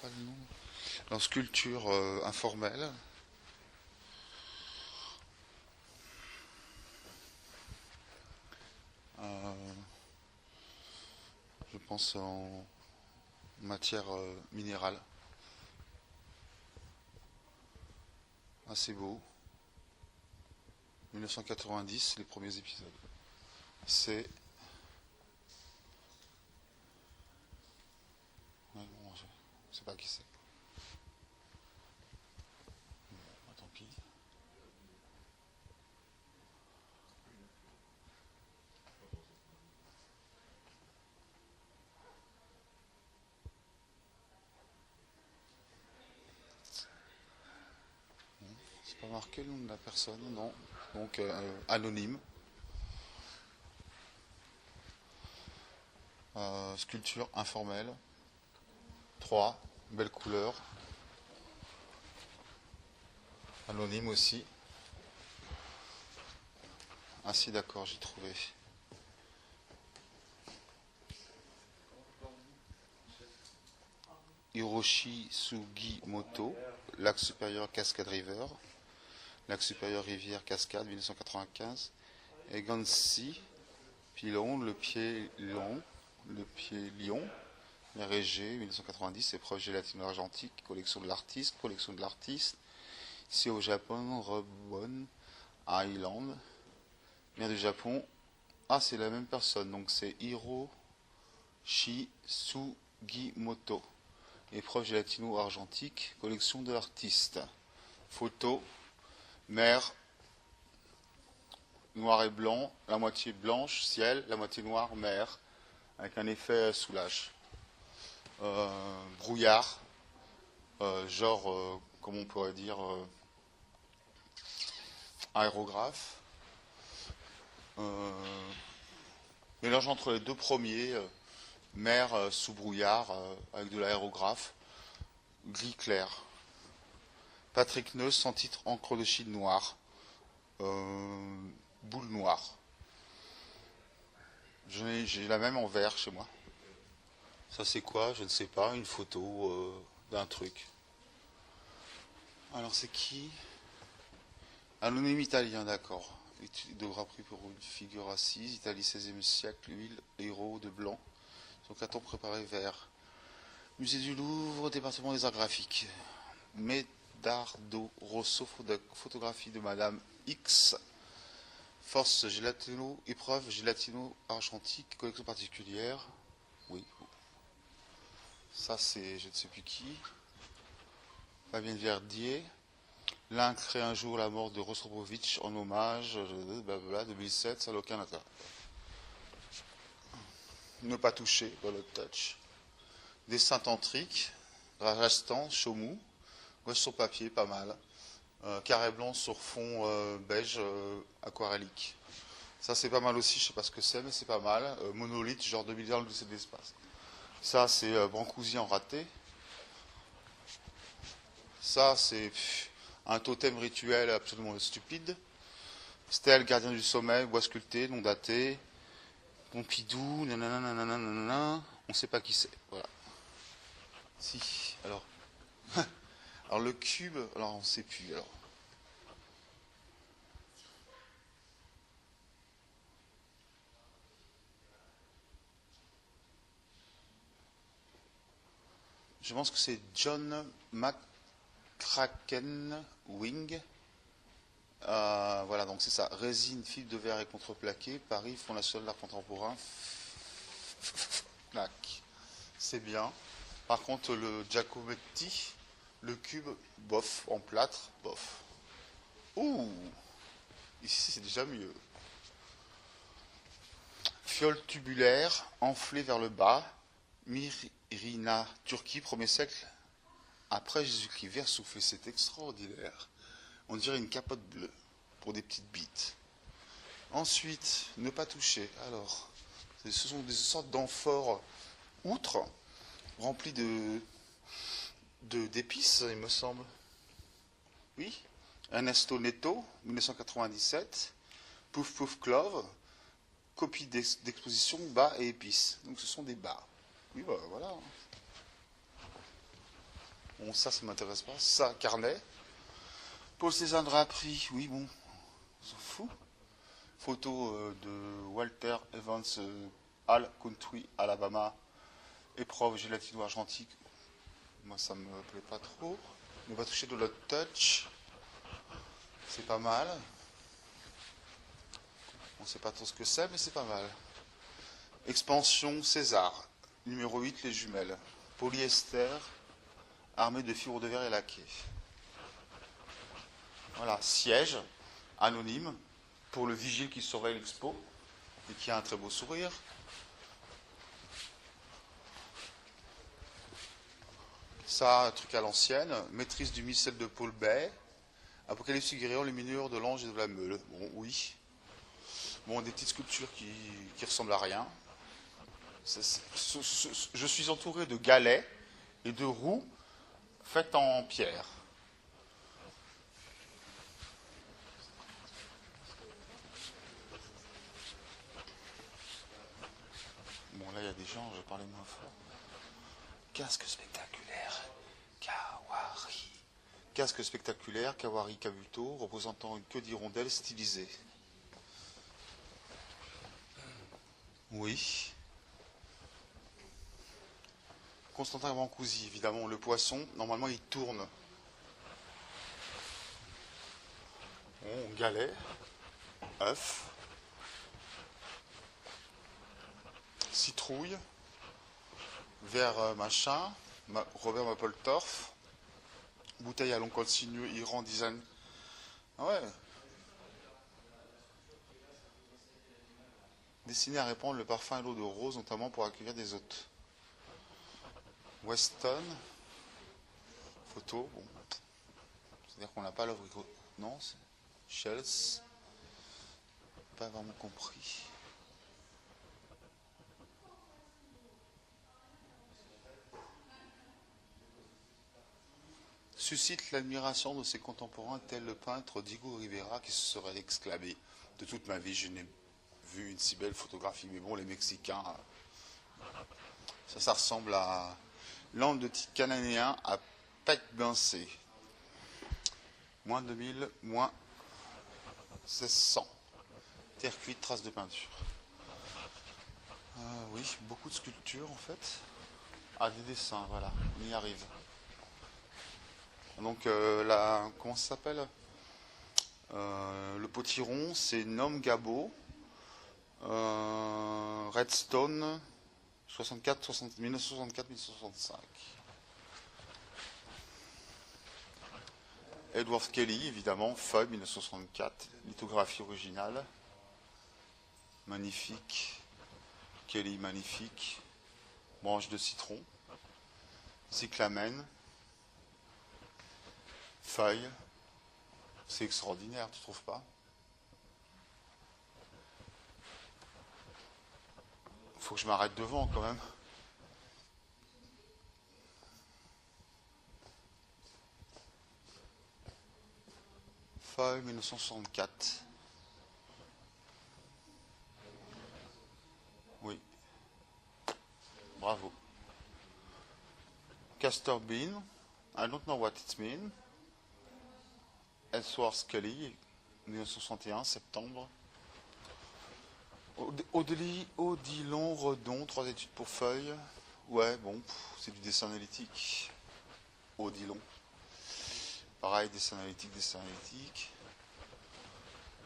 pas le nom. En sculpture informelle. Euh, je pense en matière minérale. Assez beau. 1990, les premiers épisodes. C'est... Ouais, bon, je sais pas qui c'est. Bon, tant pis. C'est pas marqué le nom de la personne, non. Donc, anonyme. Sculpture informelle. 3, belle couleur. Anonyme aussi. Ah si, d'accord, j'ai trouvé. Hiroshi Sugimoto, lac supérieur Cascade River, lac supérieur rivière Cascade 1995, et Gansi, Pilon, le pied lion, RG 1990, épreuve gélatino-argentique, collection de l'artiste, ici au Japon, Rebon Island, bien du Japon. Ah, c'est la même personne, donc c'est Hiroshi Sugimoto. Épreuve gélatino-argentique, collection de l'artiste. Photo, mer, noir et blanc, la moitié blanche, ciel, la moitié noire, mer, avec un effet soulage. Brouillard, comment on pourrait dire, aérographe. Mélange entre les deux premiers, mer sous brouillard, avec de l'aérographe, gris clair. Patrick Neus, sans titre, encre de Chine noire. Boule noire. J'ai la même en vert chez moi. Ça c'est quoi? Je ne sais pas. Une photo d'un truc. Alors c'est qui? Anonyme italien, d'accord. Étude de Grand Prix pour une figure assise. Italie 16e siècle. Huile, héros de blanc. Son carton préparé vert. Musée du Louvre, département des arts graphiques. Medardo Rosso, photographie de Madame X. Force gélatino, épreuve gélatino-argentique, collection particulière. Oui. Ça, c'est je ne sais plus qui. Fabienne Verdier. L'un crée un jour la mort de Rostropovitch en hommage, blablabla, 2007, ça n'a aucun intérêt. Ne pas toucher, bullet touch. Dessin tantrique, restant, Chomou. Gauche sur papier, pas mal. Carré blanc sur fond beige aquarellique. Ça c'est pas mal aussi, je sais pas ce que c'est, mais c'est pas mal. Monolithe, genre 2000 dans le lycée de l'espace. Ça c'est Brancusi en raté. Ça c'est un totem rituel absolument stupide. Stèle, gardien du sommeil, bois sculpté, non daté. Pompidou, nanana, nanana, nanana. On sait pas qui c'est. Voilà. Si, alors. Alors le cube, alors on sait plus. Alors. Je pense que c'est John McCracken Wing. Voilà, donc c'est ça. Résine, fibre de verre et contreplaqué. Paris, Fonds national d'art contemporain. C'est bien. Par contre, le Giacometti, le cube, bof, en plâtre, bof. Ouh, ici c'est déjà mieux. Fiole tubulaire, enflée vers le bas. Myrina, Turquie, 1er siècle après Jésus-Christ. Verre soufflé, c'est extraordinaire. On dirait une capote bleue pour des petites bites. Ensuite, ne pas toucher. Alors, ce sont des sortes d'amphores outres remplies d'épices, il me semble. Oui. Ernesto Neto, 1997. Pouf Pouf Clove. Copie d'exposition bas et épices. Donc ce sont des bas. Oui, bah, voilà. Bon, ça m'intéresse pas. Ça, carnet. Paul Cézanne draperie, oui, bon, on s'en fout. Photo de Walter Evans, All Country, Alabama. Épreuve gélatino-argentique. Moi, ça me plaît pas trop. On va toucher de l'autre touch. C'est pas mal. On sait pas trop ce que c'est, mais c'est pas mal. Expansion César. Numéro 8, les jumelles. Polyester, armé de fibres de verre et laqué. Voilà, siège, anonyme, pour le vigile qui surveille l'expo et qui a un très beau sourire. Ça, un truc à l'ancienne. Maîtrise du missel de Paul Bay. Apocalypse guérison, les mineurs de l'ange et de la meule. Bon, oui. Bon, des petites sculptures qui ressemblent à rien. Je suis entouré de galets et de roues faites en pierre. Bon, là, il y a des gens, je parlais moins fort. Casque spectaculaire, Kawari. Casque spectaculaire, Kawari Kabuto, représentant une queue d'hirondelle stylisée. Oui. Constantin Brancusi, évidemment, le poisson, normalement il tourne. Bon, galet, œuf, citrouille, verre machin, Robert Mapplethorpe, bouteille à long col sinueux, Iran design. Ah ouais. Destiné à répandre le parfum et l'eau de rose, notamment pour accueillir des hôtes. Weston, photo, bon. C'est-à-dire qu'on n'a pas l'œuvre. Non, c'est Shells. Pas vraiment compris. Suscite l'admiration de ses contemporains tels le peintre Diego Rivera qui se serait exclamé: de toute ma vie je n'ai vu une si belle photographie. Mais bon, les Mexicains, ça ressemble à l'angle de titre cananéen à Pec-Bincé. Moins 2000, moins 1600. Terre cuite, traces de peinture. Oui, beaucoup de sculptures en fait. Ah, des dessins, voilà, on y arrive. Donc, comment ça s'appelle le potiron, c'est Nom Gabo. Redstone, 1964-1965. Edward Kelly, évidemment, feuille 1964, lithographie originale. Magnifique. Kelly, magnifique. Branche de citron. Cyclamen. Feuille. C'est extraordinaire, tu trouves pas? Faut que je m'arrête devant quand même. Feuille 1964. Oui. Bravo. Castor Bean. I don't know what it means. Ellsworth Kelly, 1961, septembre. Odilon Redon, 3 études pour feuilles. Ouais, bon, c'est du dessin analytique. Odilon. Pareil, dessin analytique, dessin analytique.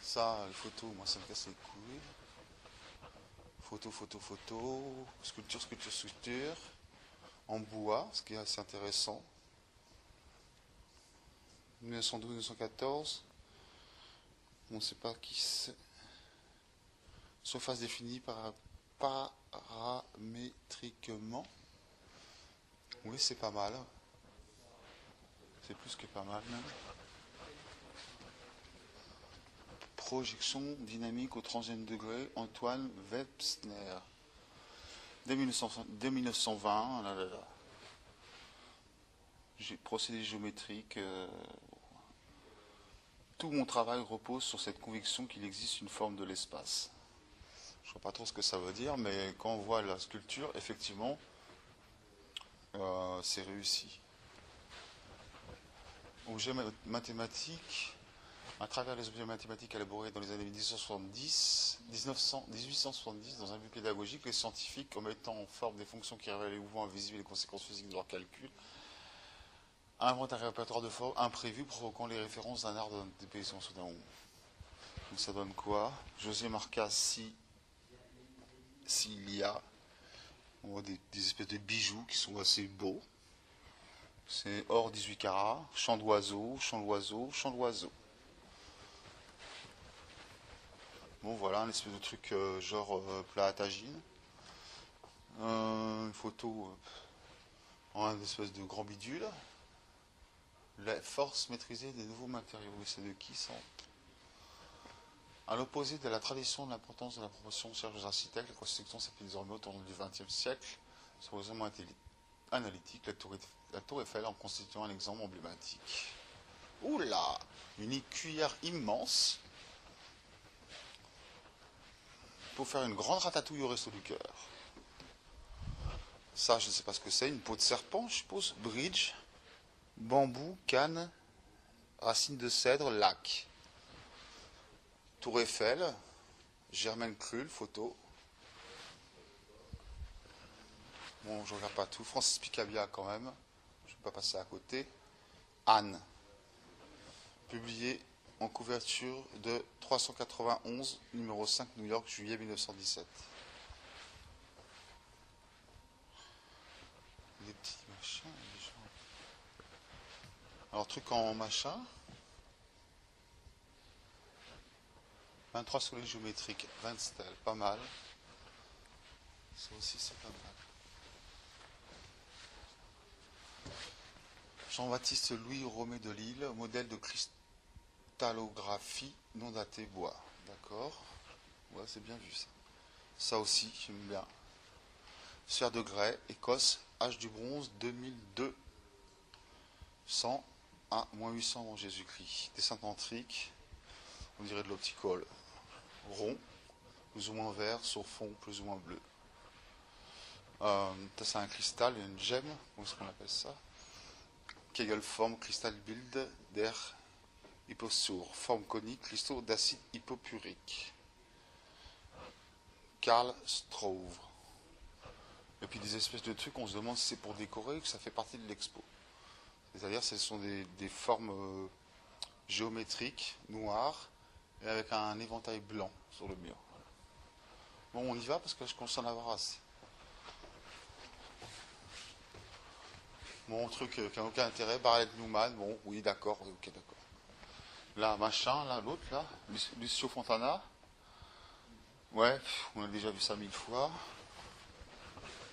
Ça, les photos, moi ça me casse les couilles. Photo, photo, photo. Sculpture, sculpture, sculpture. En bois, ce qui est assez intéressant. 1912-1914. On ne sait pas qui c'est. Surface définie paramétriquement. Oui, c'est pas mal. C'est plus que pas mal même. Projection dynamique au 30e degré, Antoine Websner. Dès 1920, là, là, là. J'ai procédé géométrique. Tout mon travail repose sur cette conviction qu'il existe une forme de l'espace. Je ne sais pas trop ce que ça veut dire, mais quand on voit la sculpture, effectivement, c'est réussi. Objets mathématiques. À travers les objets mathématiques élaborés dans les années 1870, dans un but pédagogique, les scientifiques, en mettant en forme des fonctions qui révèlent les mouvements invisibles et les conséquences physiques de leurs calculs, inventent un répertoire de formes imprévues provoquant les références d'un art des pays soudain. Donc ça donne quoi? José Marca Cilia. On voit des espèces de bijoux qui sont assez beaux. C'est or 18 carats, chant d'oiseau, chant d'oiseau, chant d'oiseau. Bon voilà, un espèce de truc genre plat à tagine. Une photo en un espèce de grand bidule. La force maîtrisée des nouveaux matériaux. Et c'est de qui ça? À l'opposé de la tradition de l'importance de la proportion cherche aux architectes, la construction s'appuie désormais au tournant du XXe siècle sur les raisonnements analytiques, la tour Eiffel en constituant un exemple emblématique. Oula, une cuillère immense pour faire une grande ratatouille au resto du cœur. Ça, je ne sais pas ce que c'est, une peau de serpent, je suppose. Bridge, bambou, canne, racine de cèdre, lac. Tour Eiffel, Germaine Krull, photo. Bon, je regarde pas tout. Francis Picabia quand même. Je ne vais pas passer à côté. Anne, publié en couverture de 391, numéro 5, New York, juillet 1917. Des petits machins. Alors, truc en machin. 23 soleils géométriques, 20 stèles, pas mal. Ça aussi, c'est pas mal. Jean-Baptiste Louis Romé de Lille, modèle de cristallographie non daté bois. D'accord. Ouais, c'est bien vu ça. Ça aussi, j'aime bien. Sphère de grès, Écosse, âge du bronze, 2002. 100 à moins 800 avant Jésus-Christ. Dessin tantrique, on dirait de l'opticole. Rond, plus ou moins vert, sur fond plus ou moins bleu. C'est un cristal, une gemme, comment est-ce qu'on appelle ça? Kegelform, cristal build d'air hyposour, forme conique, cristaux d'acide hypopurique. Karl Struve. Et puis des espèces de trucs, on se demande si c'est pour décorer ou que ça fait partie de l'expo. C'est-à-dire, ce sont des formes géométriques, noires, et avec un éventail blanc sur le mur. Bon, on y va parce que je commence à en avoir assez. Bon, truc qui n'a aucun intérêt, Barrett Newman, bon, oui, d'accord, ok, d'accord. Là, machin, là, l'autre, là, Lucio Fontana. Ouais, on a déjà vu ça 1000 fois.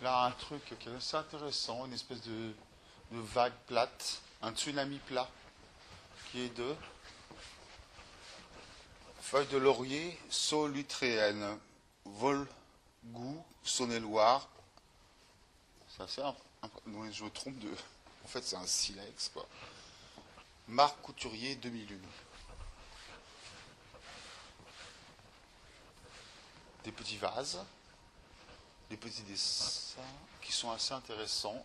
Là, un truc qui est assez intéressant, une espèce de vague plate, un tsunami plat, qui est de feuilles de laurier solutréenne, Volgou, Saône-et-Loire. C'est assez je me trompe de. En fait, c'est un silex, quoi. Marc Couturier, 2001. Des petits vases, des petits dessins qui sont assez intéressants.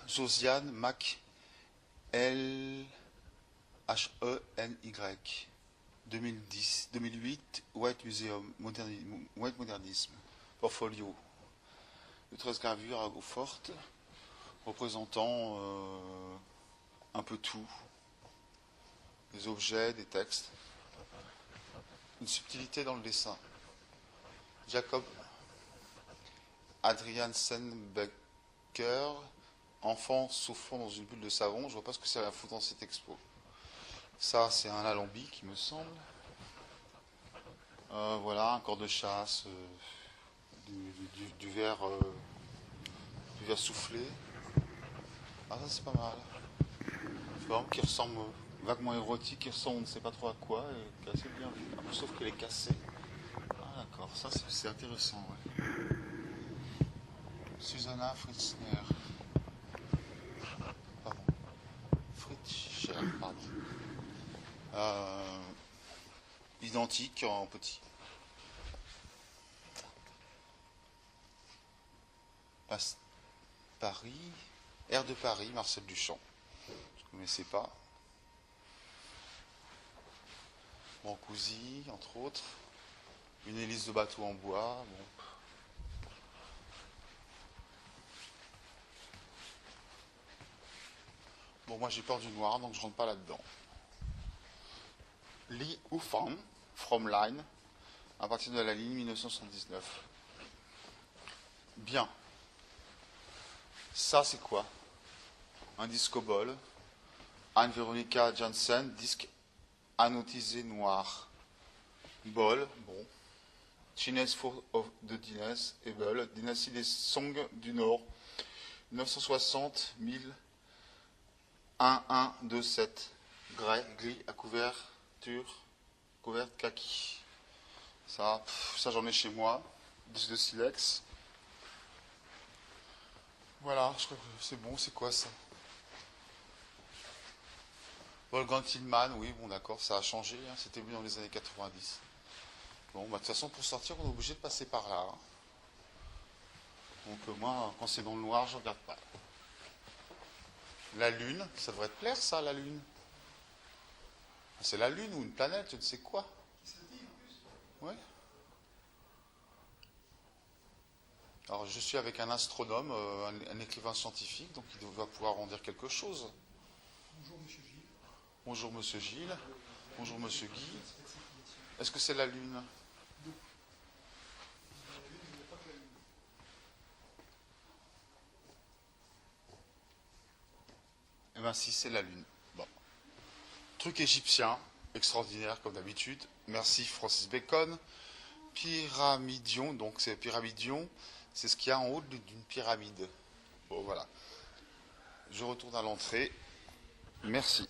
Josiane Mac L H E N Y 2008 White Museum White Modernisme portfolio de 13 gravures à eau forte représentant un peu tout, des objets, des textes, une subtilité dans le dessin. Jacob Adriansen-Becker, enfant souffrant dans une bulle de savon. Je vois pas ce que c'est à foutre dans cette expo. Ça, c'est un alambic, il me semble. Voilà, un corps de chasse, du verre soufflé. Ah, ça, c'est pas mal. Qui ressemble vaguement érotique, qui ressemble on ne sait pas trop à quoi, et qui est assez bien vu. Sauf qu'elle est cassée. Ah, d'accord, ça, c'est intéressant, ouais. Susanna Fritzner. Pardon. Fritzscher, pardon. Identique en petit. Paris. Air de Paris, Marcel Duchamp. Je ne connaissais pas. Brancusi, entre autres. Une hélice de bateau en bois. Bon. Bon, moi j'ai peur du noir, donc je rentre pas là-dedans. Li Hufan, From Line, à partir de la ligne 1979. Bien. Ça, c'est quoi? Un disco ball. Anne-Veronica Janssen, disque anotisé noir. Ball, bon. Chinese Four of the dynastie des Song du Nord. 960 1127. Gris à couverture kaki. Ça j'en ai chez moi. Disque de silex. Voilà, je crois que c'est bon, c'est quoi ça? Wolfgang Tillman, oui, bon d'accord, ça a changé, hein, c'était mieux dans les années 90. Bon, bah, de toute façon, pour sortir, on est obligé de passer par là. Hein. Donc moi, quand c'est dans le noir, je regarde pas. La Lune, ça devrait te plaire ça, la Lune. C'est la Lune ou une planète, je ne sais quoi. Ouais. Alors je suis avec un astronome, un écrivain scientifique, donc il va pouvoir en dire quelque chose. Bonjour Monsieur Gilles. Bonjour Monsieur Gilles. Bonjour Monsieur Guy. Est-ce que c'est la Lune? Non. La Lune, il n'y a pas que la Lune. Eh bien si, c'est la Lune. Bon. Truc égyptien, extraordinaire comme d'habitude. Merci Francis Bacon. Pyramidion, donc c'est pyramidion, c'est ce qu'il y a en haut d'une pyramide. Bon voilà. Je retourne à l'entrée. Merci.